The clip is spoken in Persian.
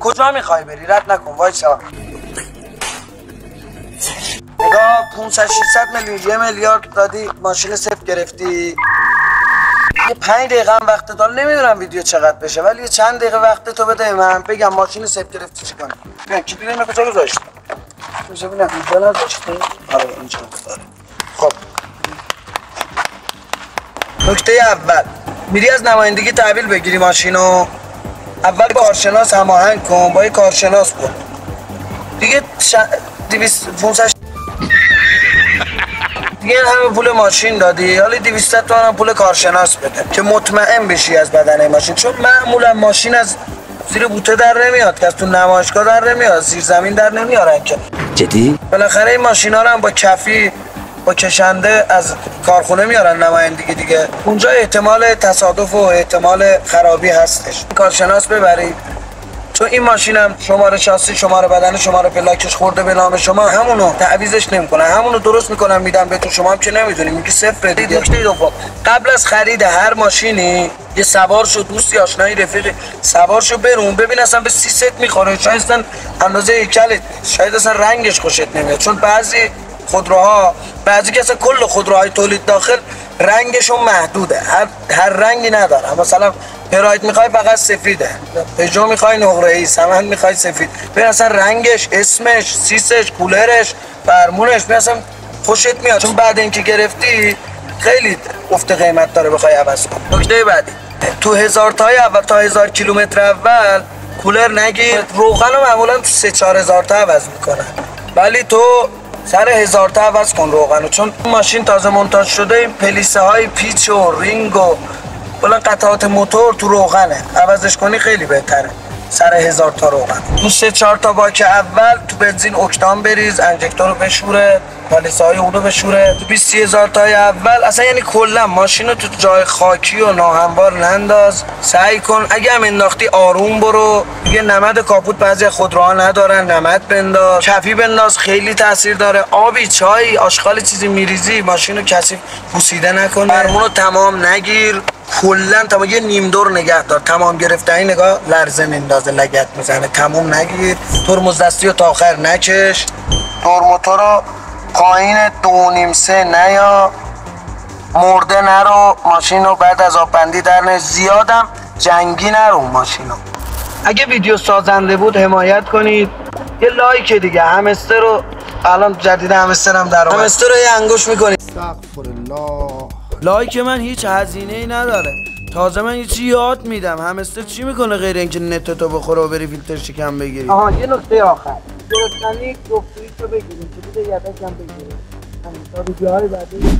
کجا میخوای بری؟ رد نکن وایسا. نگاه 500 600 میلیون 1 میلیارد دادی ماشین صفر گرفتی. یه 5 دقیقه هم وقت دار. نمیدونم ویدیو چقدر بشه ولی چند دقیقه وقت تو بده من بگم ماشین صفر گرفتی چی کنی. ببین کی ببینم کجا گذاشتی. کجا ببینم اینجا نذاشتی؟ آره اینجا داره. خب نکته اول میری از نمایندگی تحویل بگیری ماشینو. اول با کارشناس هماهنگ کن، با یه کارشناس بود دیگه 500 دیگه همه پول ماشین دادی، حالا 200 تومن هم پول کارشناس بده که مطمئن بشی از بدنه ماشین. چون معمولا ماشین از زیر بوته در نمیاد که از تو نمایشگاه در نمیاد، زیر زمین در نمیارن که. جدی؟ بالاخره این ماشینا رو هم با کفی با کشنده از کارخونه میارن نمایندگی دیگه. اونجا احتمال تصادف و احتمال خرابی هستش. کارشناس ببرید چون این ماشینم شماره شاسی، شماره بدن، شماره پلاکش خورده به نام شما، همونو تعویضش نمیکنه، همونو درست میکنن میدن بهتون. شما هم که نمیدونید میگی صفر دیگه. نکته دوم قبل از خرید هر ماشینی یه سوار شو، دوستی آشنایی رفیقی سوار شو برون ببین اصلا به سیست میخوره. شاید اصلا اندازه هیکلت، شاید اصلا رنگش خوشت نمیاد. چون بعضی که اصلا کل خودروهای تولید داخل رنگشون محدوده، هر رنگی نداره. مثلا پراید میخوای فقط سفیده، پژو میخوای نقره‌ای، سمن میخوای سفید. ببین اصلا رنگش، اسمش، سیسش، کولرش، فرمونش ببین اصلا خوشت میاد. چون بعد اینکه گرفتی خیلی افت قیمت داره بخوای عوض کنی. نکته بعدی تو 1000 تای اول تا 1000 کیلومتر اول کولر نگیر. روغن رو معمولا تو 3-4 هزار تا عوض میکنن ولی تو سر 1000 تا عوض کن روغنو. چون ماشین تازه مونتاژ شده این پلیسه های پیچ و رینگ و کلا قطعات موتور تو روغنه، عوضش کنی خیلی بهتره. سر 1000 تا روغن تو 3-4 تا باک اول تو بنزین اکتان بریز، انجکتور رو بشوره، پالیسه های اون رو بشوره. تو 20,000 تای اول اصلا یعنی کلا ماشین رو تو جای خاکی و ناهموار ننداز. سعی کن اگه هم انداختی آروم برو. دیگه نمد کاپوت بعضی خودروها ندارن، نمد بنداز، کفی بنداز، خیلی تاثیر داره. آبی، چای، آشغال چیزی میریزی ماشین رو کثیف پوسیده نکنه. فرمون رو تمام نگیر، کلا تا یه نیم دور نگه دار. تمام گرفتنی نگاه لرزه میندازه، لگد میزنه. تمام نگیر. ترمز دستی رو تا آخر نکش. دور موتور رو پایین 2.5-3 نیا. مرده نرو ماشین رو. بعد از آببندی در زیادم جنگی نرو ماشین رو. اگه ویدیو سازنده بود حمایت کنید. یه لایک دیگه. همستر رو الان جدید همستر هم در اومد. همستر رو یه انگوش میکنید. استغفرالله. لایک من هیچ هزینه ای نداره. تازه من یه چی یاد میدم. همستر چی میکنه غیر اینکه نت تو بخوره و بری فیلتر شکم بگیری. آها یه نکته آخر. درستنی گفتگویی رو بگیریم که بوده یدک هم بگیریم. همین تا ویدیوهای بعدی